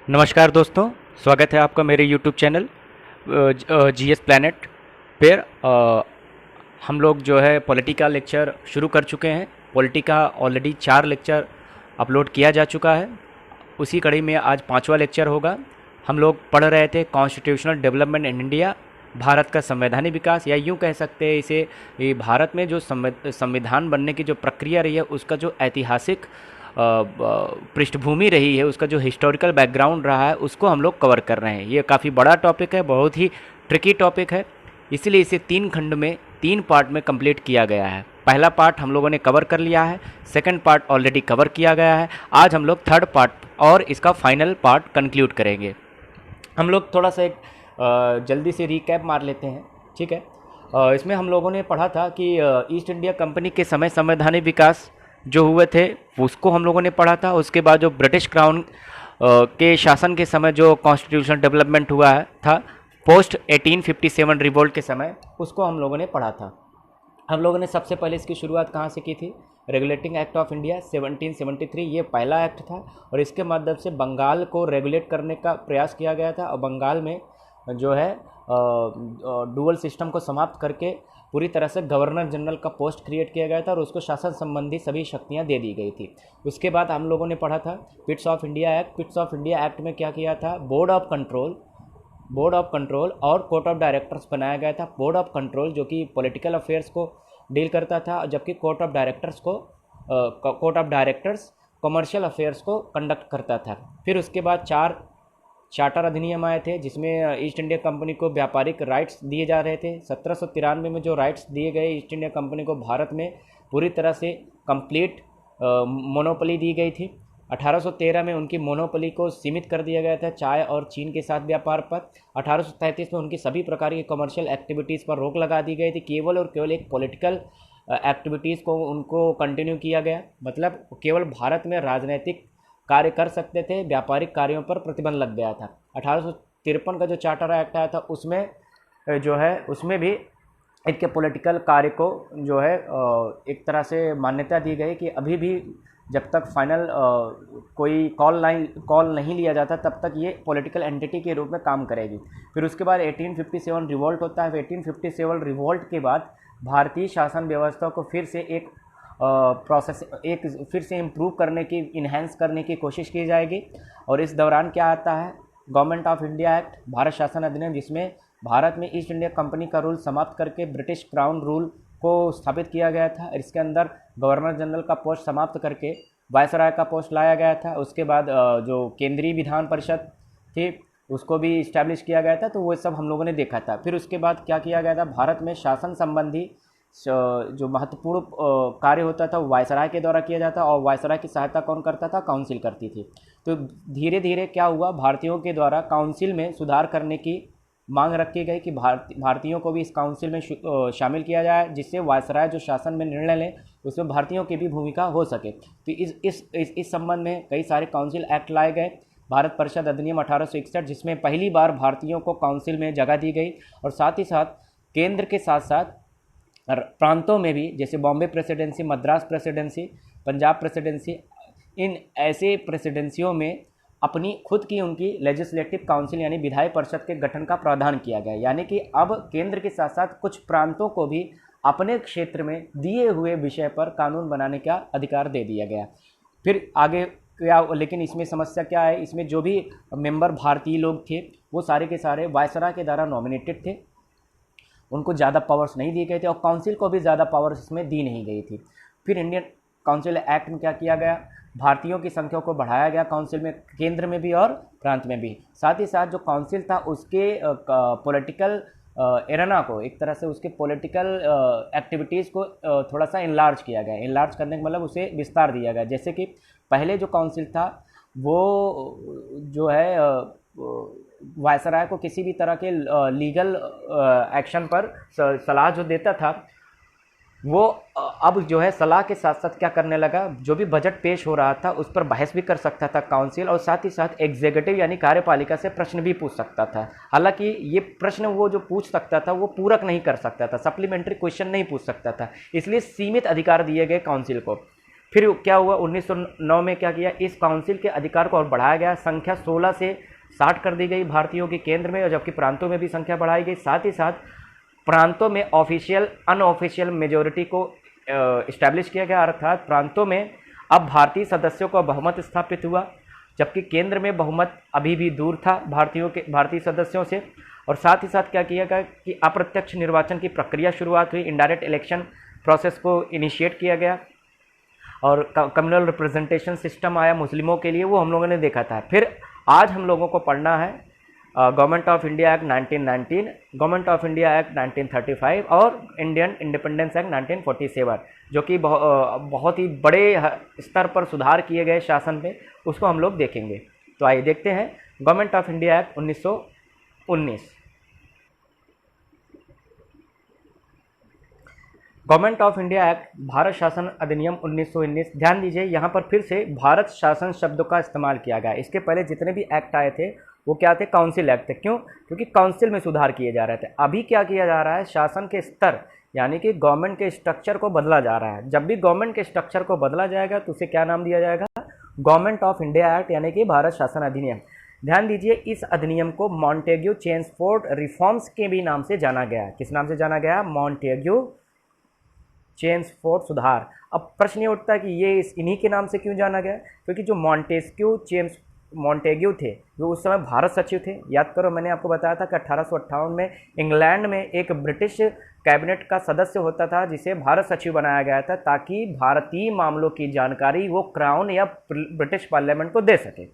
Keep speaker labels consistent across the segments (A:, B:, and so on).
A: नमस्कार दोस्तों, स्वागत है आपका मेरे यूट्यूब चैनल जीएस प्लैनेट पर। हम लोग जो है पॉलिटिका लेक्चर शुरू कर चुके हैं। पॉलिटिका ऑलरेडी 4 लेक्चर अपलोड किया जा चुका है। उसी कड़ी में आज 5वां लेक्चर होगा। हम लोग पढ़ रहे थे constitutional development in India, Bharat का संवैधानिक विकास, या यूँ कह सकते हैं इसे ये भारत में जो संविधान बनने की जो प्रक्रिया रही है उसका जो ऐतिहासिक पृष्ठभूमि रही है, उसका जो हिस्टोरिकल बैकग्राउंड रहा है उसको हम लोग कवर कर रहे हैं। ये काफ़ी बड़ा टॉपिक है, बहुत ही ट्रिकी टॉपिक है, इसलिए इसे 3 खंड में 3 पार्ट में कंप्लीट किया गया है। पहला पार्ट हम लोगों ने कवर कर लिया है, सेकंड पार्ट ऑलरेडी कवर किया गया है। आज हम लोग थर्ड पार्ट और इसका फाइनल पार्ट कंक्लूड करेंगे। हम लोग थोड़ा सा एक जल्दी से रिकैप मार लेते हैं, ठीक है। इसमें हम लोगों ने पढ़ा था कि ईस्ट इंडिया कंपनी के समय संवैधानिक विकास जो हुए थे उसको हम लोगों ने पढ़ा था। उसके बाद जो ब्रिटिश क्राउन के शासन के समय जो कॉन्स्टिट्यूशनल डेवलपमेंट हुआ था पोस्ट 1857 रिवोल्ट के समय, उसको हम लोगों ने पढ़ा था। हम लोगों ने सबसे पहले इसकी शुरुआत कहाँ से की थी? रेगुलेटिंग एक्ट ऑफ इंडिया 1773, ये पहला एक्ट था और इसके माध्यम से बंगाल को रेगुलेट करने का प्रयास किया गया था और बंगाल में जो है डुअल सिस्टम को समाप्त करके पूरी तरह से गवर्नर जनरल का पोस्ट क्रिएट किया गया था और उसको शासन संबंधी सभी शक्तियां दे दी गई थी। उसके बाद हम लोगों ने पढ़ा था Pitt's of India act. Pitt's of India act में क्या किया था? बोर्ड ऑफ कंट्रोल और कोर्ट ऑफ डायरेक्टर्स बनाया गया था। बोर्ड ऑफ कंट्रोल जो कि पॉलिटिकल अफेयर्स को डील करता था, जबकि court of directors commercial affairs को कंडक्ट करता था। फिर उसके बाद 4 चार्टर अधिनियम आए थे जिसमें ईस्ट इंडिया कंपनी को व्यापारिक राइट्स दिए जा रहे थे। 1793 में जो राइट्स दिए गए ईस्ट इंडिया कंपनी को, भारत में पूरी तरह से कंप्लीट मोनोपोली दी गई थी। 1813 में उनकी मोनोपोली को सीमित कर दिया गया था चाय और चीन के साथ व्यापार पर। 1833 में उनकी सभी प्रकार की कमर्शियल एक्टिविटीज़ पर रोक लगा दी गई थी। केवल और केवल एक पॉलिटिकल एक्टिविटीज़ को उनको कंटिन्यू किया गया, मतलब केवल भारत में राजनीतिक कार्य कर सकते थे, व्यापारिक कार्यों पर प्रतिबंध लग गया था। 1853 का जो चार्टर एक्ट आया था उसमें जो है उसमें भी इनके पॉलिटिकल कार्य को जो है एक तरह से मान्यता दी गई कि अभी भी जब तक फाइनल कोई कॉल नहीं लिया जाता तब तक ये पॉलिटिकल एंटिटी के रूप में काम करेगी। फिर उसके बाद 1857 रिवोल्ट होता है। 1857 रिवोल्ट के बाद भारतीय शासन व्यवस्था को फिर से एक फिर से इम्प्रूव करने की, इन्हेंस करने की कोशिश की जाएगी। और इस दौरान क्या आता है? Government of India act, Bharat शासन अधिनियम, जिसमें भारत में ईस्ट इंडिया कंपनी का रूल समाप्त करके ब्रिटिश क्राउन रूल को स्थापित किया गया था। इसके अंदर गवर्नर जनरल का पोस्ट समाप्त करके वायसराय का पोस्ट लाया गया था। उसके बाद जो केंद्रीय विधान परिषद थी उसको भी इस्टेब्लिश किया गया था। तो वो सब हम लोगों ने देखा था। फिर उसके बाद क्या किया गया था? भारत में शासन संबंधी जो महत्वपूर्ण कार्य होता था वो वायसराय के द्वारा किया जाता और वायसराय की सहायता कौन करता था? काउंसिल करती थी। तो धीरे धीरे क्या हुआ? भारतीयों के द्वारा काउंसिल में सुधार करने की मांग रखी गई कि भारतीयों को भी इस काउंसिल में शामिल किया जाए, जिससे वायसराय जो शासन में निर्णय लें उसमें भारतीयों की भी भूमिका हो सके। तो इस संबंध में कई सारे काउंसिल एक्ट लाए गए। भारत परिषद अधिनियम 1861, जिसमें पहली बार भारतीयों को काउंसिल में जगह दी गई और साथ ही साथ केंद्र के साथ साथ प्रांतों में भी, जैसे Bombay presidency, Madras presidency, Punjab presidency, इन ऐसे प्रेसिडेंसियों में अपनी खुद की उनकी लेजिस्लेटिव काउंसिल यानी विधायी परिषद के गठन का प्रावधान किया गया। यानी कि अब केंद्र के साथ साथ कुछ प्रांतों को भी अपने क्षेत्र में दिए हुए विषय पर कानून बनाने का अधिकार दे दिया गया। फिर आगे क्या? लेकिन इसमें समस्या क्या है? इसमें जो भी मेंबर भारतीय लोग थे वो सारे के सारे वायसराय के द्वारा नॉमिनेटेड थे, उनको ज़्यादा पावर्स नहीं दिए गए थे और काउंसिल को भी ज़्यादा पावर्स इसमें दी नहीं गई थी। फिर इंडियन काउंसिल एक्ट में क्या किया गया? भारतीयों की संख्या को बढ़ाया गया काउंसिल में, केंद्र में भी और प्रांत में भी। साथ ही साथ जो काउंसिल था उसके पॉलिटिकल एरेना को, एक तरह से उसके पॉलिटिकल एक्टिविटीज़ को थोड़ा सा इनलार्ज किया गया। इनलार्ज करने का मतलब उसे विस्तार दिया गया। जैसे कि पहले जो काउंसिल था वो जो है वायसराय को किसी भी तरह के लीगल एक्शन पर सलाह जो देता था वो अब जो है सलाह के साथ साथ क्या करने लगा? जो भी बजट पेश हो रहा था उस पर बहस भी कर सकता था काउंसिल, और साथ ही साथ एग्जीक्यूटिव यानी कार्यपालिका से प्रश्न भी पूछ सकता था। हालांकि ये प्रश्न वो जो पूछ सकता था वो पूरक नहीं कर सकता था, सप्लीमेंट्री क्वेश्चन नहीं पूछ सकता था, इसलिए सीमित अधिकार दिए गए काउंसिल को। फिर क्या हुआ, 1909 में क्या किया, इस काउंसिल के अधिकार को और बढ़ाया गया, संख्या 16 से 60 कर दी गई भारतीयों के केंद्र में, और जबकि प्रांतों में भी संख्या बढ़ाई गई। साथ ही साथ प्रांतों में ऑफिशियल अनऑफिशियल मेजोरिटी को इस्टेब्लिश किया गया, अर्थात प्रांतों में अब भारतीय सदस्यों का बहुमत स्थापित हुआ, जबकि केंद्र में बहुमत अभी भी दूर था भारतीय सदस्यों से। और साथ ही साथ क्या किया गया कि अप्रत्यक्ष निर्वाचन की प्रक्रिया शुरुआत हुई, इनडायरेक्ट इलेक्शन प्रोसेस को इनिशिएट किया गया, और कम्युनल रिप्रेजेंटेशन सिस्टम आया मुस्लिमों के लिए, वो हम लोगों ने देखा था। फिर आज हम लोगों को पढ़ना है government of India act 1919, government of India act 1935 और इंडियन इंडिपेंडेंस एक्ट 1947, जो कि बहुत ही बड़े स्तर पर सुधार किए गए शासन में, उसको हम लोग देखेंगे। तो आइए देखते हैं government of India act 1919। Government of India act Bharat शासन अधिनियम 1919। ध्यान दीजिए, यहाँ पर फिर से भारत शासन शब्द का इस्तेमाल किया गया। इसके पहले जितने भी एक्ट आए थे वो क्या थे, काउंसिल एक्ट थे। क्यों? क्योंकि काउंसिल में सुधार किए जा रहे थे। अभी क्या किया जा रहा है, शासन के स्तर यानी कि गवर्नमेंट के स्ट्रक्चर को बदला जा रहा है। जब भी गवर्नमेंट के स्ट्रक्चर को बदला जाएगा तो उसे क्या नाम दिया जाएगा, गवर्नमेंट ऑफ इंडिया एक्ट यानी कि भारत शासन अधिनियम। ध्यान दीजिए, इस अधिनियम को मॉन्टेग्यू चेम्सफोर्ड रिफॉर्म्स के भी नाम से जाना गया। किस नाम से जाना गया, मॉन्टेग्यू चेम्सफोर्ड सुधार। अब प्रश्न ये उठता है कि ये इन्हीं के नाम से क्यों जाना गया, क्योंकि जो मॉन्टेग्यू थे वो उस समय भारत सचिव थे। याद करो, मैंने आपको बताया था कि 1858 में इंग्लैंड में एक ब्रिटिश कैबिनेट का सदस्य होता था जिसे भारत सचिव बनाया गया था, ताकि भारतीय मामलों की जानकारी वो क्राउन या ब्रिटिश पार्लियामेंट को दे सके।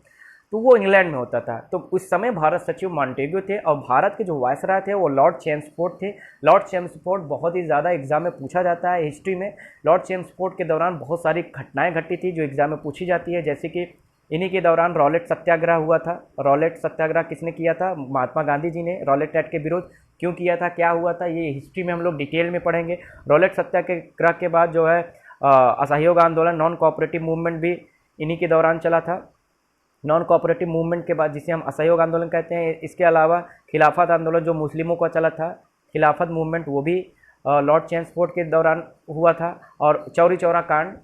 A: तो वो इंग्लैंड में होता था। तो उस समय भारत सचिव मॉन्टेग्यू थे, और भारत के जो वायसराय थे वो लॉर्ड चेम्सफोर्ड थे। लॉर्ड चेम्सफोर्ड बहुत ही ज़्यादा एग्जाम में पूछा जाता है हिस्ट्री में। लॉर्ड चेम्सफोर्ड के दौरान बहुत सारी घटनाएं घटी थी जो एग्जाम में पूछी जाती है, जैसे कि इन्हीं के दौरान रॉलेट सत्याग्रह हुआ था। रॉलेट सत्याग्रह किसने किया था, महात्मा गांधी जी ने। रॉलेट एक्ट के विरोध क्यों किया था, क्या हुआ था, ये हिस्ट्री में हम लोग डिटेल में पढ़ेंगे। रॉलेट सत्याग्रह के बाद जो है असहयोग आंदोलन, नॉन कोऑपरेटिव मूवमेंट भी इन्हीं के दौरान चला था। नॉन कोऑपरेटिव मूवमेंट के बाद, जिसे हम असहयोग आंदोलन कहते हैं, इसके अलावा खिलाफत आंदोलन जो मुस्लिमों का चला था, खिलाफत मूवमेंट, वो भी लॉर्ड चेम्सफोर्ड के दौरान हुआ था। और चौरी चौरा कांड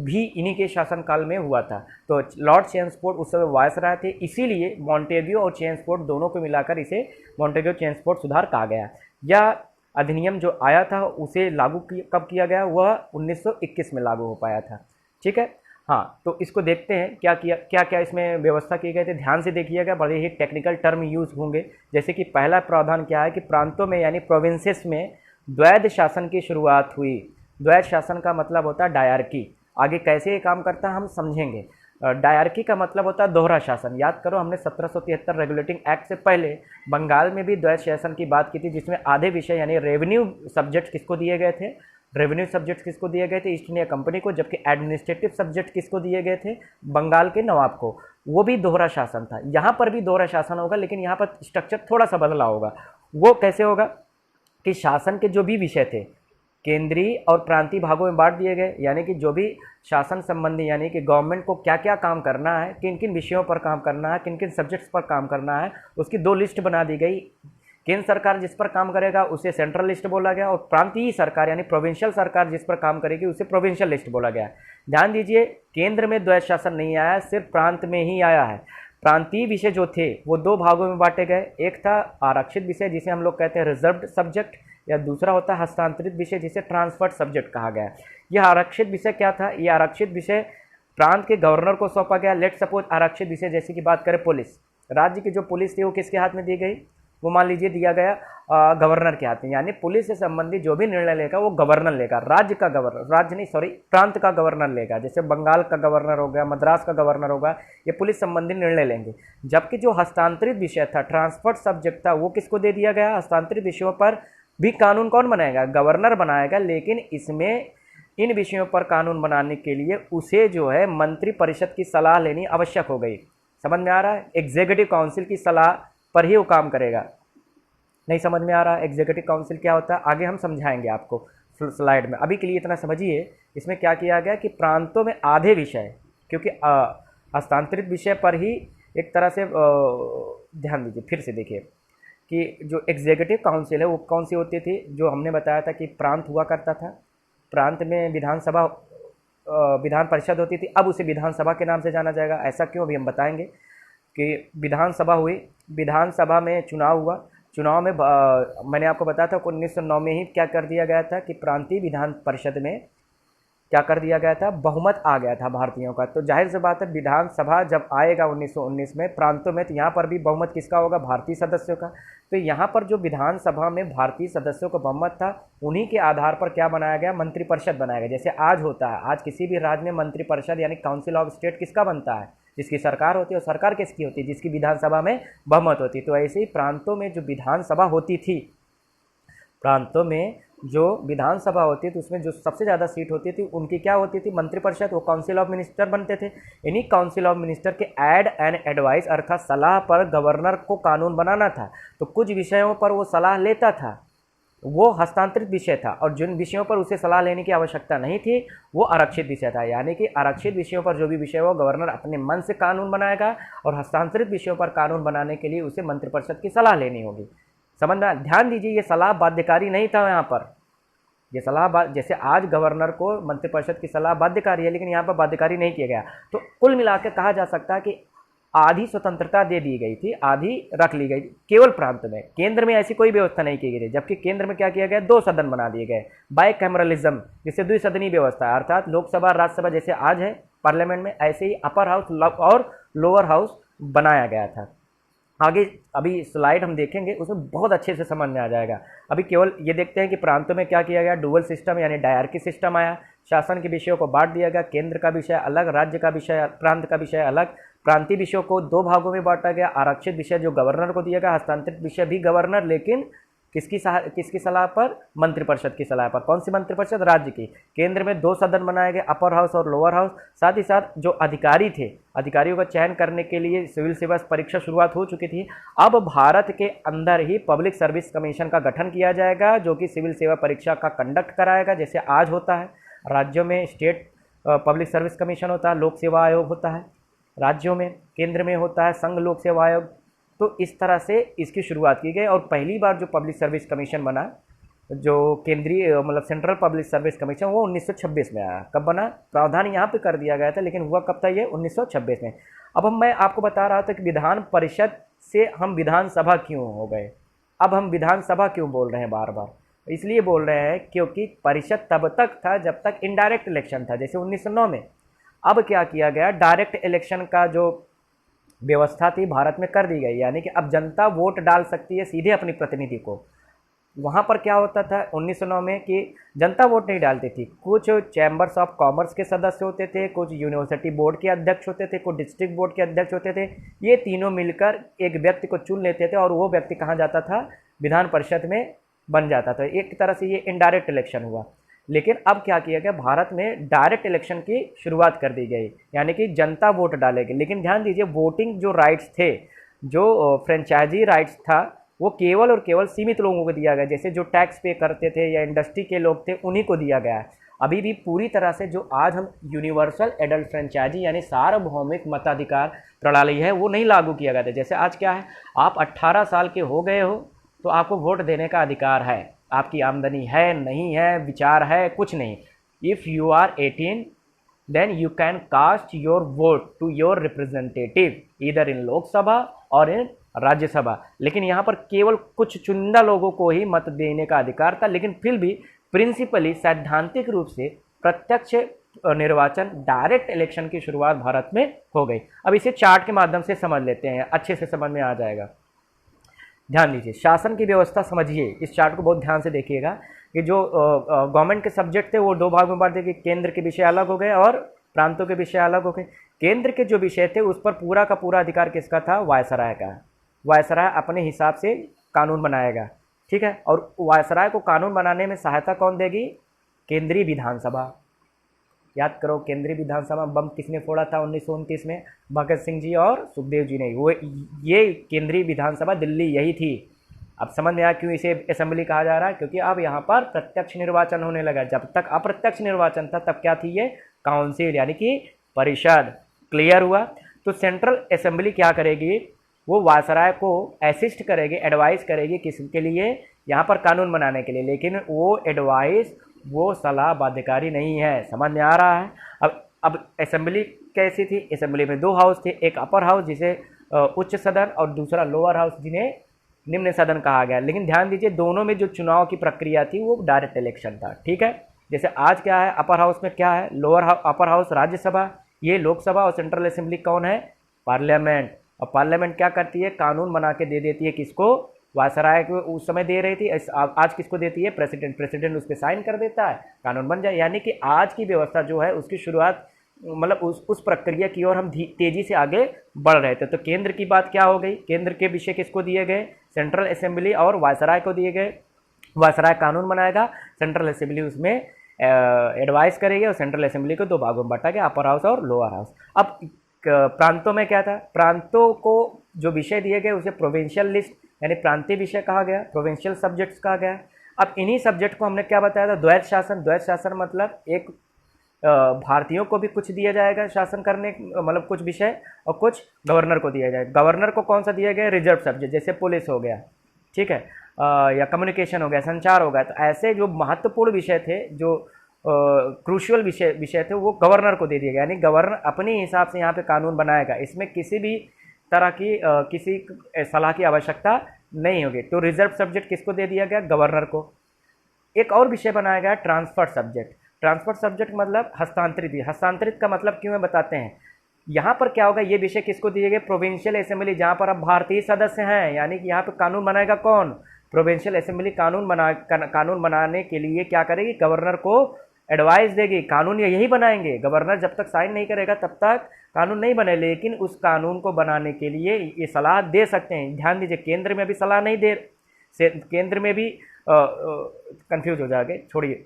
A: भी इन्हीं के शासनकाल में हुआ था। तो लॉर्ड चेम्सफोर्ड उस समय वायसराय थे, इसीलिए मॉन्टेग्यू और चेम्सफोर्ड दोनों को मिलाकर इसे मॉन्टेग्यू चेम्सफोर्ड सुधार कहा गया। यह अधिनियम जो आया था उसे लागू कब किया गया, वह 1921 में लागू हो पाया था। ठीक है, हाँ, तो इसको देखते हैं क्या क्या इसमें व्यवस्था किए गए थे। ध्यान से देखिएगा, बड़े ही टेक्निकल टर्म यूज होंगे। जैसे कि पहला प्रावधान क्या है कि प्रांतों में यानी प्रोविंसेस में द्वैध शासन की शुरुआत हुई। द्वैध शासन का मतलब होता है डायरकी। आगे कैसे ये काम करता है हम समझेंगे। डायरकी का मतलब होता है दोहरा शासन। याद करो, हमने 1773 रेगुलेटिंग एक्ट से पहले बंगाल में भी द्वैध शासन की बात की थी, जिसमें आधे विषय यानी रेवेन्यू सब्जेक्ट किसको दिए गए थे, रेवेन्यू सब्जेक्ट किसको दिए गए थे, ईस्ट इंडिया कंपनी को, जबकि एडमिनिस्ट्रेटिव सब्जेक्ट किसको दिए गए थे, बंगाल के नवाब को। वो भी दोहरा शासन था। यहाँ पर भी दोहरा शासन होगा, लेकिन यहाँ पर स्ट्रक्चर थोड़ा सा बदला होगा। वो कैसे होगा कि शासन के जो भी विषय थे केंद्रीय और प्रांतीय भागों में बांट दिए गए, यानी कि जो भी शासन संबंधी यानी कि गवर्नमेंट को क्या क्या काम करना है, किन किन विषयों पर काम करना है, किन किन सब्जेक्ट्स पर काम करना है, उसकी 2 लिस्ट बना दी गई। केंद्र सरकार जिस पर काम करेगा उसे सेंट्रल लिस्ट बोला गया, और प्रांतीय सरकार यानी प्रोविंशियल सरकार जिस पर काम करेगी उसे प्रोविंशियल लिस्ट बोला गया। ध्यान दीजिए, केंद्र में द्वैध शासन नहीं आया, सिर्फ प्रांत में ही आया है। प्रांतीय विषय जो थे वो 2 भागों में बांटे गए। एक था आरक्षित विषय, जिसे हम लोग कहते हैं रिजर्व्ड सब्जेक्ट, या दूसरा होता है हस्तांतरित विषय, जिसे ट्रांसफर्ड सब्जेक्ट कहा गया। यह आरक्षित विषय क्या था, यह आरक्षित विषय प्रांत के गवर्नर को सौंपा गया। लेट सपोज आरक्षित विषय जैसे कि बात करें पुलिस, राज्य की जो पुलिस थी वो किसके हाथ में दी गई, वो मान लीजिए दिया गया गवर्नर के हाथ में। यानी पुलिस से संबंधित जो भी निर्णय लेगा वो गवर्नर लेगा, राज्य का गवर्नर, राज्य नहीं सॉरी प्रांत का गवर्नर लेगा। जैसे बंगाल का गवर्नर हो गया, मद्रास का गवर्नर होगा, ये पुलिस संबंधी निर्णय लेंगे। जबकि जो हस्तांतरित विषय था, ट्रांसफर्ड सब्जेक्ट था, वो किसको दे दिया गया, हस्तांतरित विषयों पर भी कानून कौन बनाएगा, गवर्नर बनाएगा। लेकिन इसमें इन विषयों पर कानून बनाने के लिए उसे जो है मंत्री परिषद की सलाह लेनी आवश्यक हो गई। समझ में आ रहा है, एग्जीक्यूटिव काउंसिल की सलाह पर ही वो काम करेगा। नहीं समझ में आ रहा है एग्जीक्यूटिव काउंसिल क्या होता है, आगे हम समझाएंगे आपको स्लाइड में। अभी के लिए इतना समझिए, इसमें क्या किया गया कि प्रांतों में आधे विषय, क्योंकि हस्तांतरित विषय पर ही एक तरह से ध्यान दीजिए, फिर से देखिए कि जो एग्जीक्यूटिव काउंसिल है वो कौन सी होती थी, जो हमने बताया था कि प्रांत हुआ करता था। प्रांत में विधानसभा विधान परिषद होती थी, अब उसे विधानसभा के नाम से जाना जाएगा। ऐसा क्यों, अभी हम बताएंगे कि विधानसभा हुई, विधानसभा में चुनाव हुआ। चुनाव में मैंने आपको बताया था 1909 में ही क्या कर दिया गया था कि प्रांतीय विधान परिषद में क्या कर दिया गया था, बहुमत आ गया था भारतीयों का। तो जाहिर सी बात है विधानसभा जब आएगा 1919 में प्रांतों में, तो यहाँ पर भी बहुमत किसका होगा, भारतीय सदस्यों का। तो यहाँ पर जो विधानसभा में भारतीय सदस्यों का बहुमत था, उन्हीं के आधार पर क्या बनाया गया, मंत्रिपरिषद बनाया गया। जैसे आज होता है, आज किसी भी राज्य में मंत्रिपरिषद यानी काउंसिल ऑफ स्टेट किसका बनता है, जिसकी सरकार होती है। और सरकार किसकी होती है, जिसकी विधानसभा में बहुमत होती है। तो ऐसे ही प्रांतों में जो विधानसभा होती थी, प्रांतों में जो विधानसभा होती है, तो उसमें जो सबसे ज़्यादा सीट होती थी उनकी क्या होती थी, मंत्रिपरिषद। वो काउंसिल ऑफ मिनिस्टर बनते थे। इन्हीं काउंसिल ऑफ मिनिस्टर के ऐड एंड एडवाइस अर्थात सलाह पर गवर्नर को कानून बनाना था। तो कुछ विषयों पर वो सलाह लेता था, वो हस्तांतरित विषय था, और जिन विषयों पर उसे सलाह लेने की आवश्यकता नहीं थी वो आरक्षित विषय था। यानी कि आरक्षित विषयों पर जो भी विषय हो गवर्नर अपने मन से कानून बनाएगा, और हस्तांतरित विषयों पर कानून बनाने के लिए उसे मंत्रिपरिषद की सलाह लेनी होगी। समझना, ध्यान दीजिए, ये सलाह बाध्यकारी नहीं था। यहाँ पर ये सलाह जैसे आज गवर्नर को मंत्रिपरिषद की सलाह बाध्यकारी है, लेकिन यहाँ पर बाध्यकारी नहीं किया गया। तो कुल मिलाकर कहा जा सकता है कि आधी स्वतंत्रता दे दी गई थी, आधी रख ली गई केवल प्रांत में। केंद्र में ऐसी कोई व्यवस्था नहीं की गई थी, जबकि केंद्र में क्या किया गया, 2 सदन बना दिए गए, बाइकैमरलिज्म, जिससे द्विसदनीय व्यवस्था है। अर्थात लोकसभा राज्यसभा जैसे आज है पार्लियामेंट में, ऐसे ही अपर हाउस और लोअर हाउस बनाया गया था। आगे अभी स्लाइड हम देखेंगे, उसमें बहुत अच्छे से समझ में आ जाएगा। अभी केवल ये देखते हैं कि प्रांतों में क्या किया गया, डुअल सिस्टम यानी डायरकी सिस्टम आया। शासन के विषयों को बांट दिया गया, केंद्र का विषय अलग, राज्य का विषय, प्रांत का विषय अलग। प्रांतीय विषयों को 2 भागों में बांटा गया, आरक्षित विषय जो गवर्नर को दिया गया, हस्तांतरित विषय भी गवर्नर, लेकिन किसकी सलाह पर, मंत्रिपरिषद की सलाह पर। कौन सी मंत्रिपरिषद, राज्य की। केंद्र में 2 सदन बनाए गए, अपर हाउस और लोअर हाउस। साथ ही साथ जो अधिकारी थे, अधिकारियों का चयन करने के लिए सिविल सेवा परीक्षा शुरुआत हो चुकी थी। अब भारत के अंदर ही पब्लिक सर्विस कमीशन का गठन किया जाएगा, जो कि सिविल सेवा परीक्षा का कंडक्ट कराएगा, जैसे आज होता है। राज्यों में स्टेट पब्लिक सर्विस कमीशन होता है, लोक सेवा आयोग होता है राज्यों में, केंद्र में होता है संघ लोक सेवा आयोग। तो इस तरह से इसकी शुरुआत की गई, और पहली बार जो पब्लिक सर्विस कमीशन बना, जो केंद्रीय मतलब सेंट्रल पब्लिक सर्विस कमीशन, वो 1926 में आया। कब बना, प्रावधान यहाँ पे कर दिया गया था, लेकिन हुआ कब था, ये 1926 में। अब मैं आपको बता रहा था कि विधान परिषद से हम विधानसभा क्यों हो गए। अब हम विधानसभा क्यों बोल रहे हैं बार बार, इसलिए बोल रहे हैं क्योंकि परिषद तब तक था जब तक इनडायरेक्ट इलेक्शन था, जैसे 1909 में। अब क्या किया गया, डायरेक्ट इलेक्शन का जो व्यवस्था थी भारत में कर दी गई, यानी कि अब जनता वोट डाल सकती है सीधे अपनी प्रतिनिधि को। वहाँ पर क्या होता था 1909 में कि जनता वोट नहीं डालती थी, कुछ चैम्बर्स ऑफ कॉमर्स के सदस्य होते थे, कुछ यूनिवर्सिटी बोर्ड के अध्यक्ष होते थे, कुछ डिस्ट्रिक्ट बोर्ड के अध्यक्ष होते थे। ये तीनों मिलकर एक व्यक्ति को चुन लेते थे, और वो व्यक्ति कहाँ जाता था, विधान परिषद में बन जाता था। एक तरह से ये इनडायरेक्ट इलेक्शन हुआ। लेकिन अब क्या किया गया, भारत में डायरेक्ट इलेक्शन की शुरुआत कर दी गई, यानी कि जनता वोट डालेगी। लेकिन ध्यान दीजिए, वोटिंग जो राइट्स थे, जो फ्रेंचाइजी राइट्स था, वो केवल और केवल सीमित लोगों को दिया गया, जैसे जो टैक्स पे करते थे या इंडस्ट्री के लोग थे, उन्हीं को दिया गया है। अभी भी पूरी तरह से जो आज हम यूनिवर्सल एडल्ट फ्रेंचाइजी यानी सार्वभौमिक मताधिकार प्रणाली है, वो नहीं लागू किया गया था। जैसे आज क्या है, आप 18 साल के हो गए हो तो आपको वोट देने का अधिकार है, आपकी आमदनी है, नहीं है, विचार है, कुछ नहीं। If you are 18 then you can cast your vote to your representative either in Lok Sabha और इन राज्यसभा। लेकिन यहाँ पर केवल कुछ चुनिंदा लोगों को ही मत देने का अधिकार था। लेकिन फिर भी प्रिंसिपली सैद्धांतिक रूप से प्रत्यक्ष निर्वाचन, डायरेक्ट इलेक्शन की शुरुआत भारत में हो गई। अब इसे चार्ट के माध्यम से समझ लेते हैं, अच्छे से समझ में आ जाएगा। ध्यान दीजिए, शासन की व्यवस्था समझिए, इस चार्ट को बहुत ध्यान से देखिएगा कि जो गवर्नमेंट के सब्जेक्ट थे वो 2 भाग में बांट दिए, केंद्र के विषय अलग हो गए और प्रांतों के विषय अलग हो गए। केंद्र के जो विषय थे उस पर पूरा का पूरा अधिकार किसका था, वायसराय का। वायसराय अपने हिसाब से कानून बनाएगा, ठीक है। और वायसराय को कानून बनाने में सहायता कौन देगी, केंद्रीय विधानसभा। याद करो, केंद्रीय विधानसभा बम किसने फोड़ा था 1929 में, भगत सिंह जी और सुखदेव जी ने। वो ये केंद्रीय विधानसभा दिल्ली यही थी। अब समझ में आया क्यों इसे असेंबली कहा जा रहा है, क्योंकि अब यहाँ पर प्रत्यक्ष निर्वाचन होने लगा। जब तक अप्रत्यक्ष निर्वाचन था तब क्या थी, ये काउंसिल यानी कि परिषद। क्लियर हुआ। तो सेंट्रल असेंबली क्या करेगी, वो वायसराय को असिस्ट करेगी, एडवाइस करेगी किसके लिए, यहाँ पर कानून बनाने के लिए। लेकिन वो एडवाइस वो सलाह बाध्यकारी नहीं है। समझ में आ रहा है? अब असेंबली कैसी थी? असेंबली में दो हाउस थे, एक अपर हाउस जिसे उच्च सदन और दूसरा लोअर हाउस जिन्हें निम्न सदन कहा गया। लेकिन ध्यान दीजिए दोनों में जो चुनाव की प्रक्रिया थी वो डायरेक्ट इलेक्शन था। ठीक है, जैसे आज क्या है, अपर हाउस में क्या है, अपर हाउस राज्यसभा, ये लोकसभा, और सेंट्रल असेंबली कौन है? पार्लियामेंट। और पार्लियामेंट क्या करती है? कानून बना के दे देती है। किसको? वायसराय को उस समय दे रही थी, आज किसको देती है? प्रेसिडेंट। प्रेसिडेंट उस पर साइन कर देता है, कानून बन जाए। यानी कि आज की व्यवस्था जो है उसकी शुरुआत मतलब उस प्रक्रिया की ओर हम तेजी से आगे बढ़ रहे थे। तो केंद्र की बात क्या हो गई? केंद्र के विषय किसको दिए गए? सेंट्रल असेंबली और वायसराय को दिए गए। वायसराय कानून बनाएगा, सेंट्रल असेंबली उसमें एडवाइस करेगी, और सेंट्रल असेंबली को दो भागों में बांटा गया, अपर हाउस और लोअर हाउस। अब प्रांतों में क्या था? प्रांतों को जो विषय दिए गए उसे प्रोविंशियल लिस्ट यानी प्रांतीय विषय कहा गया, प्रोविंशियल सब्जेक्ट्स कहा गया। अब इन्हीं सब्जेक्ट को हमने क्या बताया था? द्वैध शासन। द्वैध शासन मतलब एक भारतीयों को भी कुछ दिया जाएगा शासन करने, मतलब कुछ विषय, और कुछ गवर्नर को दिया जाएगा। गवर्नर को कौन सा दिया गया? रिजर्व सब्जेक्ट, जैसे पुलिस हो गया, ठीक है, या कम्युनिकेशन हो गया, संचार हो गया। तो ऐसे जो महत्वपूर्ण विषय थे, जो क्रूशियल विषय थे, वो गवर्नर को दे दिया गया। यानी गवर्नर अपने हिसाब से यहाँ पे कानून बनाएगा, इसमें किसी भी तरह की किसी सलाह की आवश्यकता नहीं होगी। तो रिजर्व सब्जेक्ट किसको दे दिया गया? गवर्नर को। एक और विषय बनाया गया ट्रांसफर सब्जेक्ट। ट्रांसफर सब्जेक्ट मतलब हस्तांतरित। हस्तांतरित का मतलब क्यों है बताते हैं। यहाँ पर क्या होगा? ये विषय किसको दिए गए? प्रोविंशियल असेंबली, जहाँ पर अब भारतीय सदस्य हैं। यानी कि यहाँ पर कानून बनाएगा कौन? Provincial assembly. कानून बनाने के लिए क्या करेगी? गवर्नर को एडवाइस देगी। कानून यही बनाएंगे, गवर्नर जब तक साइन नहीं करेगा तब तक कानून नहीं बने। लेकिन उस कानून को बनाने के लिए ये सलाह दे सकते हैं। ध्यान दीजिए, केंद्र में भी सलाह नहीं दे, केंद्र में भी कंफ्यूज हो जाएंगे, छोड़िए।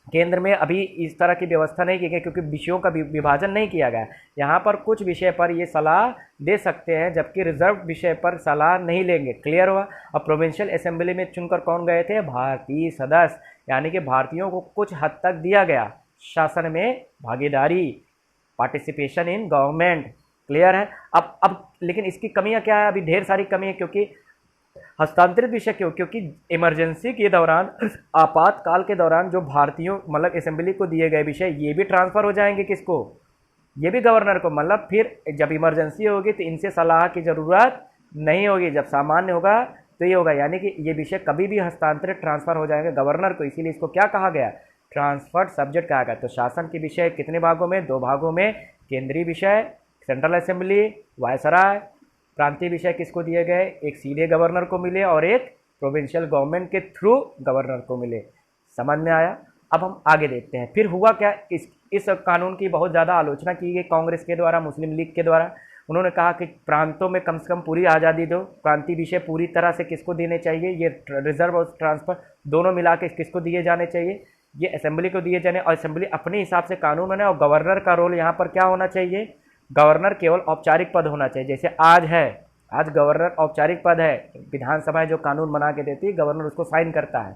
A: केंद्र में अभी इस तरह की व्यवस्था नहीं की गई क्योंकि विषयों का विभाजन नहीं किया गया। यहाँ पर कुछ विषय पर ये सलाह दे सकते हैं, जबकि रिजर्व विषय पर सलाह नहीं लेंगे। क्लियर हुआ? और प्रोविंशियल असेंबली में चुनकर कौन गए थे? भारतीय सदस्य। यानी कि भारतीयों को कुछ हद तक दिया गया शासन में भागीदारी, पार्टिसिपेशन इन गवर्नमेंट। क्लियर है? अब लेकिन इसकी कमियां क्या है? अभी ढेर सारी कमी है। क्योंकि हस्तांतरित विषय क्यों? क्योंकि इमरजेंसी के दौरान, आपातकाल के दौरान जो भारतीयों मतलब असेंबली को दिए गए विषय, ये भी ट्रांसफर हो जाएंगे किसको? ये भी गवर्नर को। मतलब फिर जब इमरजेंसी होगी तो इनसे सलाह की ज़रूरत नहीं होगी, जब सामान्य होगा तो ये होगा। यानी कि ये विषय कभी भी हस्तांतरित ट्रांसफर हो जाएंगे गवर्नर को। इसीलिए इसको क्या कहा गया? ट्रांसफर्ड सब्जेक्ट कहा गया। तो शासन के विषय कितने भागों में? दो भागों में। केंद्रीय विषय सेंट्रल असेंबली, वायसराय। प्रांतीय विषय किसको दिए गए? एक सीधे गवर्नर को मिले और एक प्रोविंशियल गवर्नमेंट के थ्रू गवर्नर को मिले। समझ में आया? अब हम आगे देखते हैं फिर हुआ क्या। इस कानून की बहुत ज़्यादा आलोचना की गई कांग्रेस के द्वारा, मुस्लिम लीग के द्वारा। उन्होंने कहा कि प्रांतों में कम से कम पूरी आज़ादी दो। प्रांतीय विषय पूरी तरह से किसको देने चाहिए? ये रिजर्व और ट्रांसफर दोनों मिला के किसको दिए जाने चाहिए? ये असेंबली को दिए जाने, और असेंबली अपने हिसाब से कानून बनाए। और गवर्नर का रोल यहाँ पर क्या होना चाहिए? गवर्नर केवल औपचारिक पद होना चाहिए। जैसे आज है, आज गवर्नर औपचारिक पद है। विधानसभा जो कानून बना के देती है, गवर्नर उसको साइन करता है,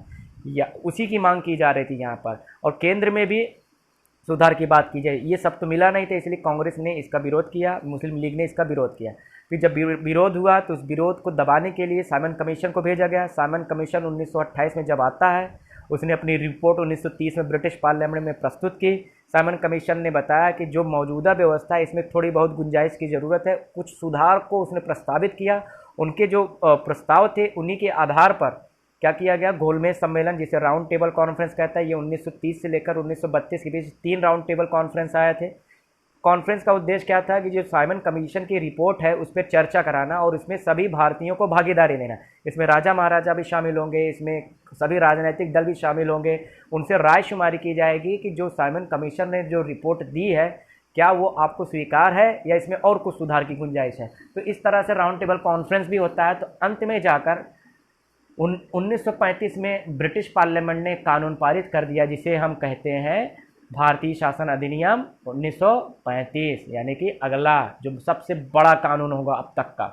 A: या उसी की मांग की जा रही थी यहाँ पर। और केंद्र में भी सुधार की बात की जाए, ये सब तो मिला नहीं था, इसलिए कांग्रेस ने इसका विरोध किया, मुस्लिम लीग ने इसका विरोध किया। फिर जब विरोध हुआ तो उस विरोध को दबाने के लिए साइमन कमीशन को भेजा गया। साइमन कमीशन 1928 में जब आता है, उसने अपनी रिपोर्ट 1930 में ब्रिटिश पार्लियामेंट में प्रस्तुत की। साइमन कमीशन ने बताया कि जो मौजूदा व्यवस्था है इसमें थोड़ी बहुत गुंजाइश की ज़रूरत है, कुछ सुधार को उसने प्रस्तावित किया। उनके जो प्रस्ताव थे उन्हीं के आधार पर क्या किया गया? गोलमेज सम्मेलन, जिसे राउंड टेबल कॉन्फ्रेंस कहता है, ये 1930 से लेकर 1932 के बीच 3 राउंड टेबल कॉन्फ्रेंस आए थे। कॉन्फ्रेंस का उद्देश्य क्या था कि जो साइमन कमीशन की रिपोर्ट है उस पर चर्चा कराना और इसमें सभी भारतीयों को भागीदारी देना। इसमें राजा महाराजा भी शामिल होंगे, इसमें सभी राजनीतिक दल भी शामिल होंगे। उनसे रायशुमारी की जाएगी कि जो साइमन कमीशन ने जो रिपोर्ट दी है क्या वो आपको स्वीकार है या इसमें और कुछ सुधार की गुंजाइश है। तो इस तरह से राउंड टेबल कॉन्फ्रेंस भी होता है। तो अंत में जाकर 1935 में ब्रिटिश पार्लियामेंट ने कानून पारित कर दिया, जिसे हम कहते हैं भारतीय शासन अधिनियम 1935, यानी कि अगला जो सबसे बड़ा कानून होगा अब तक का,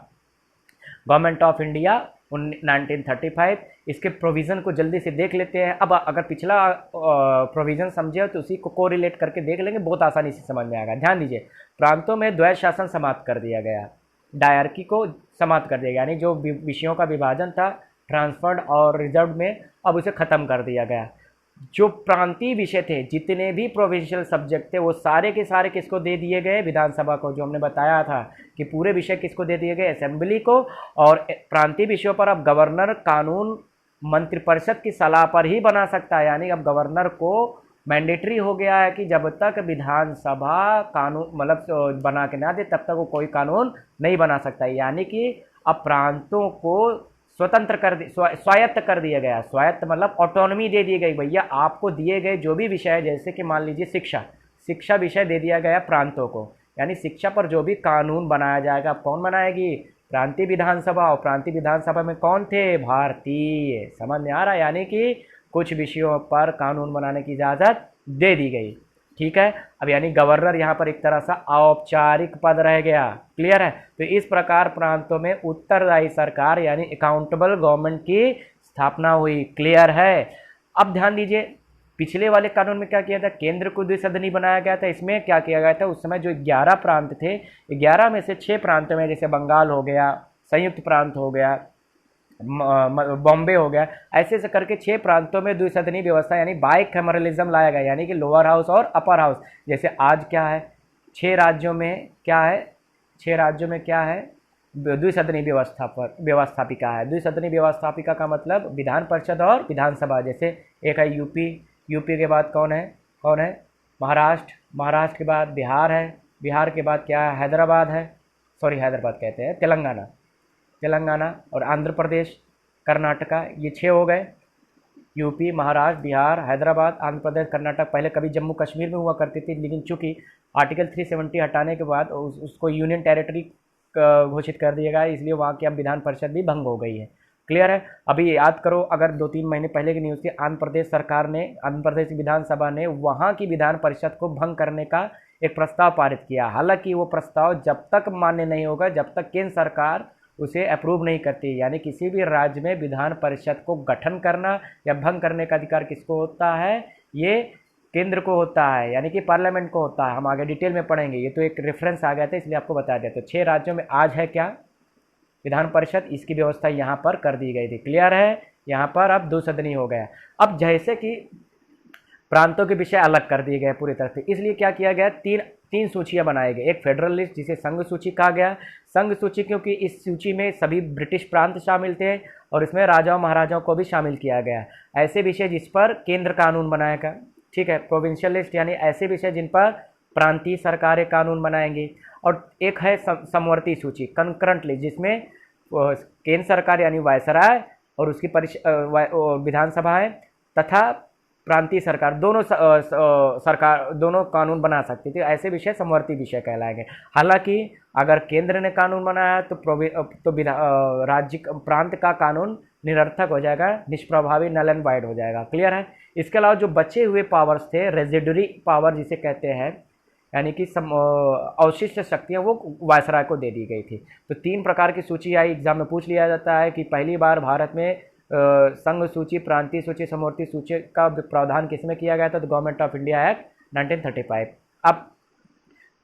A: गवर्नमेंट ऑफ इंडिया 1935। इसके प्रोविज़न को जल्दी से देख लेते हैं। अब अगर पिछला प्रोविज़न समझे तो उसी को कोरिलेट करके देख लेंगे, बहुत आसानी से समझ में आएगा। ध्यान दीजिए, प्रांतों में द्वैध शासन समाप्त कर दिया गया, डायरकी को समाप्त कर दिया गया, यानी जो विषयों का विभाजन था ट्रांसफर्ड और रिजर्व में, अब उसे ख़त्म कर दिया गया। जो प्रांतीय विषय थे, जितने भी प्रोविंशियल सब्जेक्ट थे, वो सारे के सारे किसको दे दिए गए? विधानसभा को। जो हमने बताया था कि पूरे विषय किसको दे दिए गए? असेंबली को। और प्रांतीय विषयों पर अब गवर्नर कानून मंत्रिपरिषद की सलाह पर ही बना सकता है, यानी अब गवर्नर को मैंडेटरी हो गया है कि जब तक विधानसभा कानून मतलब बना के ना दे तब तक वो कोई कानून नहीं बना सकता है। यानी कि अब प्रांतों को स्वतंत्र कर दी, स्वायत्त कर दिया गया। स्वायत्त मतलब ऑटोनॉमी दे दी गई, भैया आपको दिए गए जो भी विषय है, जैसे कि मान लीजिए शिक्षा विषय दे दिया गया प्रांतों को, यानी शिक्षा पर जो भी कानून बनाया जाएगा, अब कौन बनाएगी? प्रांतीय विधानसभा। और प्रांतीय विधानसभा में कौन थे? भारतीय। समझ में आ रहा है? यानी कि कुछ विषयों पर कानून बनाने की इजाज़त दे दी गई। ठीक है। अब यानी गवर्नर यहाँ पर एक तरह से औपचारिक पद रह गया। क्लियर है? तो इस प्रकार प्रांतों में उत्तरदायी सरकार यानी अकाउंटेबल गवर्नमेंट की स्थापना हुई। क्लियर है? अब ध्यान दीजिए, पिछले वाले कानून में क्या किया था? केंद्र को द्विसदनी बनाया गया था। इसमें क्या किया गया था? उस समय जो 11 प्रांत थे, 11 में से 6 प्रांतों में, जैसे बंगाल हो गया, संयुक्त प्रांत हो गया, बॉम्बे हो गया, ऐसे से करके 6 प्रांतों में द्विसदनी व्यवस्था यानी बाइकैमरलिज्म लाया गया, यानी कि लोअर हाउस और अपर हाउस। जैसे आज क्या है, 6 राज्यों में क्या है? 6 राज्यों में क्या है? द्विसदनी व्यवस्थापिका है। द्विसदनी व्यवस्थापिका का मतलब विधान परिषद और विधानसभा। जैसे एक है यूपी, यूपी के बाद कौन है? कौन है? महाराष्ट्र, महाराष्ट्र के बाद बिहार है, बिहार के बाद क्या है? हैदराबाद है, सॉरी हैदराबाद कहते हैं, तेलंगाना, तेलंगाना और आंध्र प्रदेश, कर्नाटका। ये 6 हो गए। यूपी, महाराष्ट्र, बिहार, हैदराबाद, आंध्र प्रदेश, कर्नाटक। पहले कभी जम्मू कश्मीर में हुआ करती थी, लेकिन चूंकि आर्टिकल 370 हटाने के बाद उसको यूनियन टेरिटरी घोषित कर दिया गया, इसलिए वहाँ की अब विधान परिषद भी भंग हो गई है। क्लियर है? अभी याद करो, अगर 2-3 महीने पहले की न्यूज़ थी, आंध्र प्रदेश सरकार ने, आंध्र प्रदेश विधानसभा ने वहाँ की विधान परिषद को भंग करने का एक प्रस्ताव पारित किया। हालांकि वो प्रस्ताव जब तक मान्य नहीं होगा जब तक केंद्र सरकार उसे अप्रूव नहीं करती। यानी किसी भी राज्य में विधान परिषद को गठन करना या भंग करने का अधिकार किसको होता है? ये केंद्र को होता है, यानी कि पार्लियामेंट को होता है। हम आगे डिटेल में पढ़ेंगे, ये तो एक रेफरेंस आ गया था इसलिए आपको बता दिया। तो 6 राज्यों में आज है क्या? विधान परिषद। इसकी व्यवस्था यहाँ पर कर दी गई थी। क्लियर है? यहाँ पर अब 2 सदनी हो गया। अब जैसे कि प्रांतों के विषय अलग कर दिए गए पूरी तरह से, इसलिए क्या किया गया? तीन सूचियां बनाई गई। एक फेडरल लिस्ट जिसे संघ सूची कहा गया। संघ सूची क्योंकि इस सूची में सभी ब्रिटिश प्रांत शामिल थे और इसमें राजाओं महाराजाओं को भी शामिल किया गया। ऐसे विषय जिस पर केंद्र कानून बनाएगा। ठीक है। प्रोविंशियल लिस्ट यानी ऐसे विषय जिन पर प्रांतीय सरकारें कानून बनाएंगी। और एक है समवर्ती सूची, कंकरेंट लिस्ट, जिसमें केंद्र सरकार यानी वायसराय और उसकी विधानसभाएं तथा प्रांतीय सरकार सरकार दोनों कानून बना सकती थी। ऐसे विषय समवर्ती विषय कहलाएंगे। हालांकि अगर केंद्र ने कानून बनाया तो राज्य प्रांत का कानून निरर्थक हो जाएगा, निष्प्रभावी, नल एंड वाइड हो जाएगा। क्लियर है? इसके अलावा जो बचे हुए पावर्स थे, रेजिडरी पावर जिसे कहते हैं, यानी कि अवशिष्ट शक्तियाँ, वो वायसराय को दे दी गई थी। तो 3 प्रकार की सूची आई। एग्जाम में पूछ लिया जाता है कि पहली बार भारत में संघ सूची, प्रांतीय सूची, समवर्ती सूची का प्रावधान किसमें किया गया था? तो गवर्नमेंट ऑफ इंडिया एक्ट 1935। अब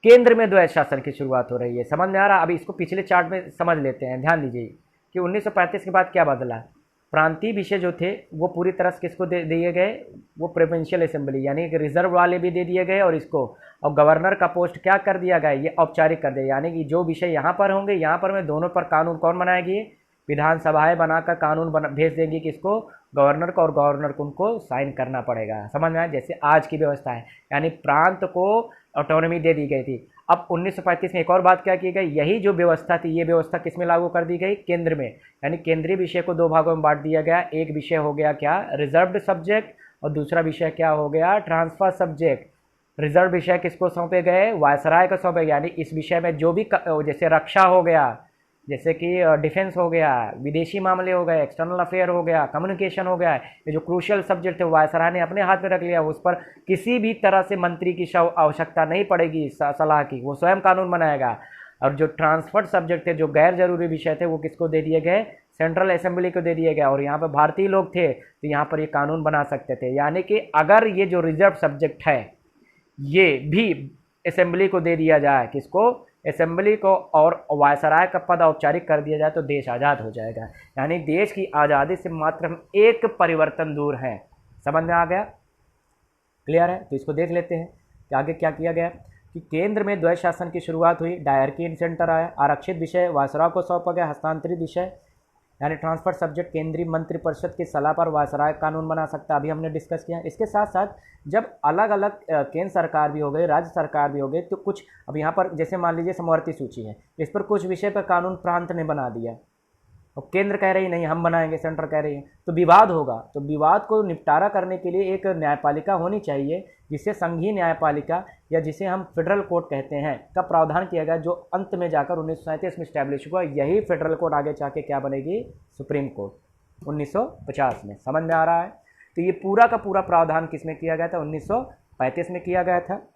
A: केंद्र में द्वैध शासन की शुरुआत हो रही है। समझ में आ रहा? अभी इसको पिछले चार्ट में समझ लेते हैं। ध्यान दीजिए कि 1935 के बाद क्या बदला। प्रांतीय विषय जो थे वो पूरी तरह से किसको दे दिए गए? वो प्रोविंशियल असेंबली यानी कि रिजर्व वाले भी दे दिए गए, और इसको और गवर्नर का पोस्ट क्या कर दिया गया? ये औपचारिक कर दिया। यानी कि जो विषय यहाँ पर होंगे, यहाँ पर में दोनों पर कानून कौन बनाएगी? विधानसभाएं बनाकर कानून भेज देंगी किसको? गवर्नर को, और गवर्नर को उनको साइन करना पड़ेगा। समझ में आया? जैसे आज की व्यवस्था है, यानी प्रांत को ऑटोनॉमी दे दी गई थी। अब 1935 में एक और बात क्या की गई? यही जो व्यवस्था थी, ये व्यवस्था किस में लागू कर दी गई? केंद्र में। यानी केंद्रीय विषय को 2 भागों में बांट दिया गया। एक विषय हो गया क्या? रिजर्व्ड सब्जेक्ट, और दूसरा विषय क्या हो गया? Transfer subject. रिजर्व विषय किसको सौंपे गए? वायसराय को सौंपे गए। यानी इस विषय में जो भी जैसे रक्षा हो गया, जैसे कि डिफेंस हो गया, विदेशी मामले हो गए, एक्सटर्नल अफेयर हो गया, कम्युनिकेशन हो गया, ये जो क्रूशियल सब्जेक्ट थे वायसराय ने अपने हाथ में रख लिया। उस पर किसी भी तरह से मंत्री की आवश्यकता नहीं पड़ेगी सलाह की, वो स्वयं कानून बनाएगा। और जो ट्रांसफर्ड सब्जेक्ट थे, जो गैर जरूरी विषय थे, वो किसको दे दिए गए? सेंट्रल असेंबली को दे दिया गया। और यहाँ पर भारतीय लोग थे तो यहाँ पर ये कानून बना सकते थे। यानी कि अगर ये जो रिजर्व सब्जेक्ट है ये भी असेंबली को दे दिया जाए, किसको? असेंबली को, और वायसराय का पद औपचारिक कर दिया जाए, तो देश आज़ाद हो जाएगा। यानी देश की आज़ादी से मात्र हम एक परिवर्तन दूर हैं। समझ में आ गया? क्लियर है? तो इसको देख लेते हैं कि आगे क्या किया गया कि केंद्र में द्वैत शासन की शुरुआत हुई, डायरकी इन सेंटर आया, आरक्षित विषय वायसराय को सौंपा गया, हस्तांतरित विषय यानी ट्रांसफर सब्जेक्ट केंद्रीय मंत्रिपरिषद की सलाह पर वायसराय कानून बना सकता है, अभी हमने डिस्कस किया। इसके साथ साथ जब अलग अलग केंद्र सरकार भी हो गई, राज्य सरकार भी हो गई, तो कुछ अब यहाँ पर जैसे मान लीजिए समवर्ती सूची है, इस पर कुछ विषय पर कानून प्रांत ने बना दिया और केंद्र कह रही नहीं हम बनाएंगे, सेंटर कह रही है, तो विवाद होगा। तो विवाद को निपटारा करने के लिए एक न्यायपालिका होनी चाहिए, जिसे संघीय न्यायपालिका या जिसे हम फेडरल कोर्ट कहते हैं का प्रावधान किया गया, जो अंत में जाकर 1937 में स्टैब्लिश हुआ। यही फेडरल कोर्ट आगे जाके क्या बनेगी? सुप्रीम कोर्ट 1950 में। समझ में आ रहा है? तो ये पूरा का पूरा प्रावधान किसमें किया गया था? 1935 में किया गया था।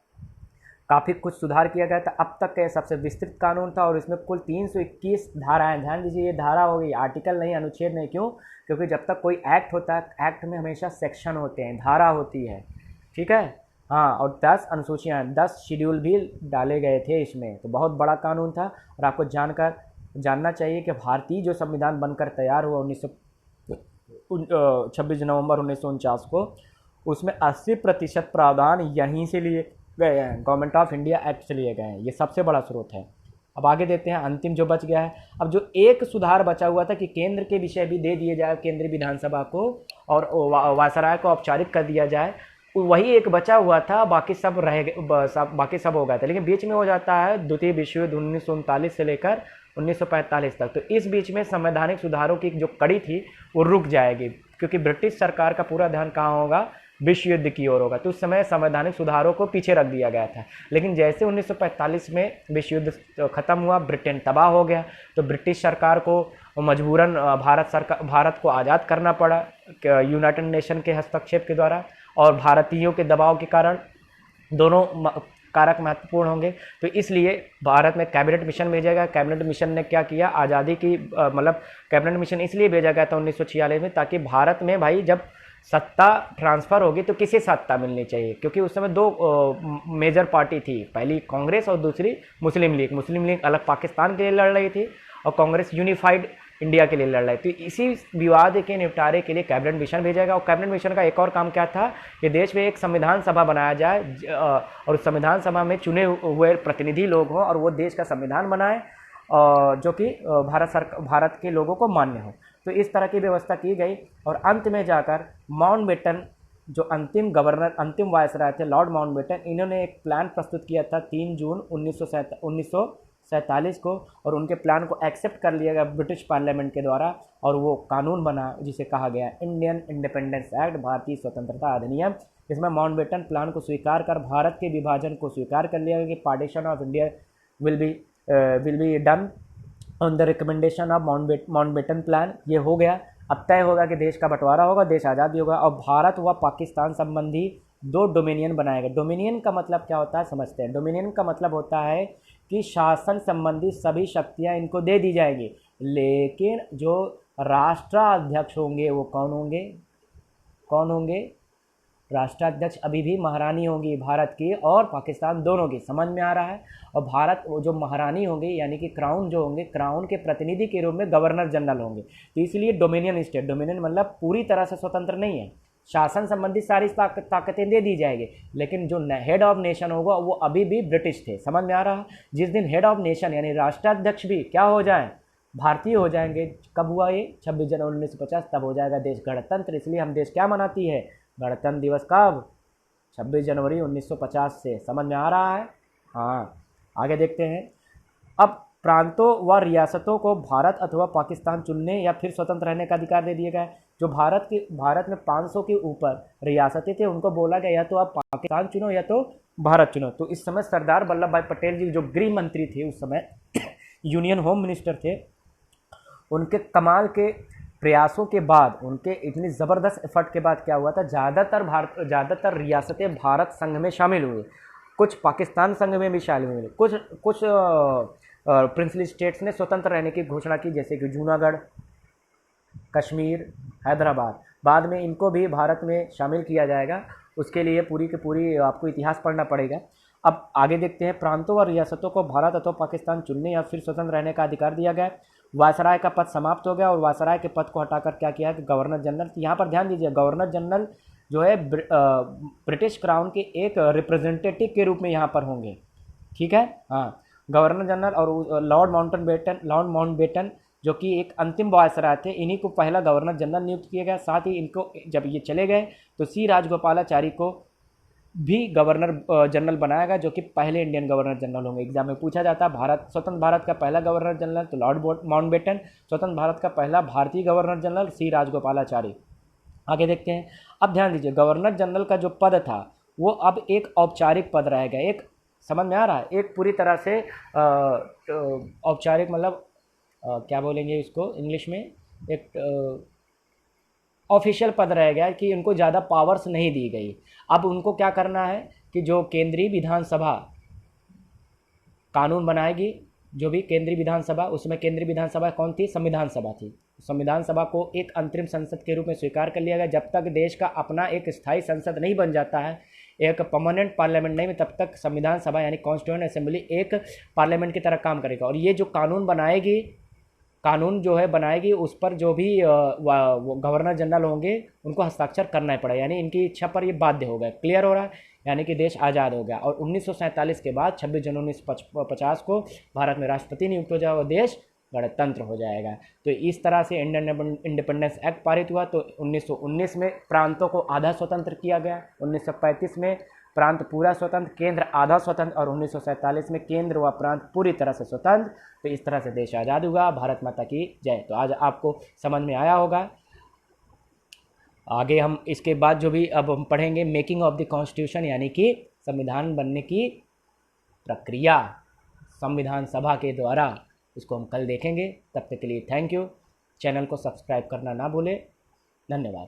A: काफ़ी कुछ सुधार किया गया था। अब तक का सबसे विस्तृत कानून था और इसमें कुल 321 धाराएं। ध्यान दीजिए, ये धारा हो गई, आर्टिकल नहीं, अनुच्छेद नहीं। क्यों? क्योंकि जब तक कोई एक्ट होता है, एक्ट में हमेशा सेक्शन होते हैं, धारा होती है, ठीक है। हाँ, और 10 अनुसूचियाँ, 10 शेड्यूल भी डाले गए थे इसमें। तो बहुत बड़ा कानून था और आपको जानना चाहिए कि भारतीय जो संविधान बनकर तैयार हुआ 26 नवंबर 1949 को, उसमें 80% प्रावधान यहीं से लिए गए हैं, गवर्नमेंट ऑफ इंडिया एक्ट से लिए गए हैं। ये सबसे बड़ा स्रोत है। अब आगे देखते हैं अंतिम जो बच गया है। अब जो एक सुधार बचा हुआ था कि केंद्र के विषय भी दे दिए जाए केंद्रीय विधानसभा को और वायसराय को औपचारिक कर दिया जाए, वही एक बचा हुआ था, बाकी सब रह गए, बाकी सब हो गया था। लेकिन बीच में हो जाता है द्वितीय विश्व युद्ध 1939 से लेकर 1945 तक। तो इस बीच में संवैधानिक सुधारों की जो कड़ी थी वो रुक जाएगी, क्योंकि ब्रिटिश सरकार का पूरा ध्यान कहाँ होगा? विश्व युद्ध की ओर होगा। तो उस समय संवैधानिक सुधारों को पीछे रख दिया गया था। लेकिन जैसे 1945 में विश्व युद्ध खत्म हुआ, ब्रिटेन तबाह हो गया, तो ब्रिटिश सरकार को मजबूरन भारत को आज़ाद करना पड़ा यूनाइटेड नेशन के हस्तक्षेप के द्वारा, और भारतीयों के दबाव के कारण दोनों कारक महत्वपूर्ण होंगे। तो इसलिए भारत में कैबिनेट मिशन भेजा गया। कैबिनेट मिशन ने क्या किया? आज़ादी की मतलब कैबिनेट मिशन इसलिए भेजा गया था 1946 में, ताकि भारत में भाई जब सत्ता ट्रांसफ़र होगी तो किसे सत्ता मिलनी चाहिए, क्योंकि उस समय दो मेजर पार्टी थी, पहली कांग्रेस और दूसरी मुस्लिम लीग। मुस्लिम लीग अलग पाकिस्तान के लिए लड़ रही थी और कांग्रेस यूनिफाइड इंडिया के लिए लड़ रही थी। तो इसी विवाद के निपटारे के लिए कैबिनेट मिशन भेजा गया। और कैबिनेट मिशन का एक और काम क्या था कि देश में एक संविधान सभा बनाया जाए और संविधान सभा में चुने हुए प्रतिनिधि लोग हों और वो देश का संविधान बनाए जो कि भारत के लोगों को मान्य हो। तो इस तरह की व्यवस्था की गई और अंत में जाकर माउंटबेटन जो अंतिम वायसराय थे, लॉर्ड माउंटबेटन, इन्होंने एक प्लान प्रस्तुत किया था 3 जून 1947 को, और उनके प्लान को एक्सेप्ट कर लिया गया ब्रिटिश पार्लियामेंट के द्वारा और वो कानून बना जिसे कहा गया इंडियन इंडिपेंडेंस एक्ट, भारतीय स्वतंत्रता अधिनियम। इसमें माउंटबेटन प्लान को स्वीकार कर भारत के विभाजन को स्वीकार कर लिया गया कि partition of India will be done on the recommendation of Mountbatten plan. ये हो गया। अब तय होगा कि देश का बंटवारा होगा, देश आज़ाद भी होगा और भारत व पाकिस्तान संबंधी 2 डोमिनियन बनाएगा। डोमिनियन का मतलब क्या होता है समझते हैं। डोमिनियन का मतलब होता है कि शासन संबंधी सभी शक्तियां इनको दे दी जाएगी, लेकिन जो राष्ट्राध्यक्ष होंगे वो कौन होंगे? राष्ट्राध्यक्ष अभी भी महारानी होंगी, भारत की और पाकिस्तान दोनों की। समझ में आ रहा है? और भारत वो जो महारानी होंगी यानी कि क्राउन जो होंगे, क्राउन के प्रतिनिधि के रूप में गवर्नर जनरल होंगे। तो इसलिए डोमिनियन स्टेट, डोमिनियन मतलब पूरी तरह से स्वतंत्र नहीं है, शासन संबंधी सारी ताकतें दे दी जाएगी, लेकिन जो हेड ऑफ नेशन होगा वो अभी भी ब्रिटिश थे। समझ में आ रहा है? जिस दिन हेड ऑफ नेशन यानी राष्ट्राध्यक्ष भी क्या हो जाएं? भारतीय हो जाएंगे। कब हुआ ये? 26 जनवरी 1950, तब हो जाएगा देश गणतंत्र। इसलिए हम देश क्या मनाती है? गणतंत्र दिवस। कब? 26 जनवरी 1950 से। समझ में आ रहा है? हाँ, आगे देखते हैं। अब प्रांतों व रियासतों को भारत अथवा पाकिस्तान चुनने या फिर स्वतंत्र रहने का अधिकार दे दिया गया है। जो भारत में 500 के ऊपर रियासतें थे, उनको बोला गया या तो आप पाकिस्तान चुनो या तो भारत चुनो। तो इस समय सरदार वल्लभ भाई पटेल जी जो गृह मंत्री थे उस समय यूनियन होम मिनिस्टर थे, उनके कमाल के प्रयासों के बाद, उनके इतनी ज़बरदस्त एफर्ट के बाद क्या हुआ था? ज़्यादातर रियासतें भारत संघ में शामिल हुई, कुछ पाकिस्तान संघ में भी शामिल हुई, कुछ प्रिंसली स्टेट्स ने स्वतंत्र रहने की घोषणा की, जैसे कि जूनागढ़, कश्मीर, हैदराबाद। बाद में इनको भी भारत में शामिल किया जाएगा, उसके लिए पूरी की पूरी आपको इतिहास पढ़ना पड़ेगा। अब आगे देखते हैं। प्रांतों और रियासतों को भारत अथवा पाकिस्तान चुनने या फिर स्वतंत्र रहने का अधिकार दिया गया। वायसराय का पद समाप्त हो गया और वायसराय के पद को हटाकर क्या किया है कि गवर्नर जनरल। यहाँ पर ध्यान दीजिए, गवर्नर जनरल जो है ब्रिटिश क्राउन के एक रिप्रेजेंटेटिव के रूप में यहाँ पर होंगे। ठीक है, हाँ। गवर्नर जनरल और लॉर्ड माउंटबेटन जो कि एक अंतिम वायसराय थे, इन्हीं को पहला गवर्नर जनरल नियुक्त किया गया। साथ ही इनको जब ये चले गए तो सी राजगोपालाचारी को भी गवर्नर जनरल बनाया गया, जो कि पहले इंडियन गवर्नर जनरल होंगे। एग्जाम में पूछा जाता है भारत स्वतंत्र भारत का पहला गवर्नर जनरल तो लॉर्ड माउंटबेटन, स्वतंत्र भारत का पहला भारतीय गवर्नर जनरल सी राजगोपालाचारी। आगे देखते हैं। अब ध्यान दीजिए, गवर्नर जनरल का जो पद था वो अब एक औपचारिक पद रहेगा। एक, समझ में आ रहा है, एक पूरी तरह से औपचारिक, मतलब क्या बोलेंगे इसको इंग्लिश में, एक ऑफिशियल पद रह गया कि उनको ज़्यादा पावर्स नहीं दी गई। अब उनको क्या करना है कि जो केंद्रीय विधानसभा कानून बनाएगी, जो भी केंद्रीय विधानसभा, उसमें केंद्रीय विधानसभा कौन थी? संविधान सभा थी। संविधान सभा को एक अंतरिम संसद के रूप में स्वीकार कर लिया गया। जब तक देश का अपना एक स्थायी संसद नहीं बन जाता है, एक परमानेंट पार्लियामेंट नहीं, तब तक संविधान सभा यानी कॉन्स्टिट्यूएंट असेंबली एक पार्लियामेंट की तरह काम करेगा। और ये जो कानून बनाएगी, कानून जो है बनाएगी, उस पर जो भी गवर्नर जनरल होंगे उनको हस्ताक्षर करना ही पड़ेगा, यानी इनकी इच्छा पर ये बाध्य हो गए। क्लियर हो रहा है? यानी कि देश आज़ाद हो गया। और 1947 के बाद 26 जनवरी 1950 को भारत में राष्ट्रपति नियुक्त हो जाएगा और देश गणतंत्र हो जाएगा। तो इस तरह से इंडियन इंडिपेंडेंस एक्ट पारित हुआ। तो 1919 में प्रांतों को आधा स्वतंत्र किया गया, 1935 में प्रांत पूरा स्वतंत्र, केंद्र आधा स्वतंत्र, और 1947 में केंद्र व प्रांत पूरी तरह से स्वतंत्र। तो इस तरह से देश आज़ाद हुआ। भारत माता की जय। तो आज आपको समझ में आया होगा। आगे हम इसके बाद जो भी अब हम पढ़ेंगे मेकिंग ऑफ द कॉन्स्टिट्यूशन, यानी कि संविधान बनने की प्रक्रिया संविधान सभा के द्वारा, इसको हम कल देखेंगे। तब तक के लिए थैंक यू। चैनल को सब्सक्राइब करना ना भूलें। धन्यवाद।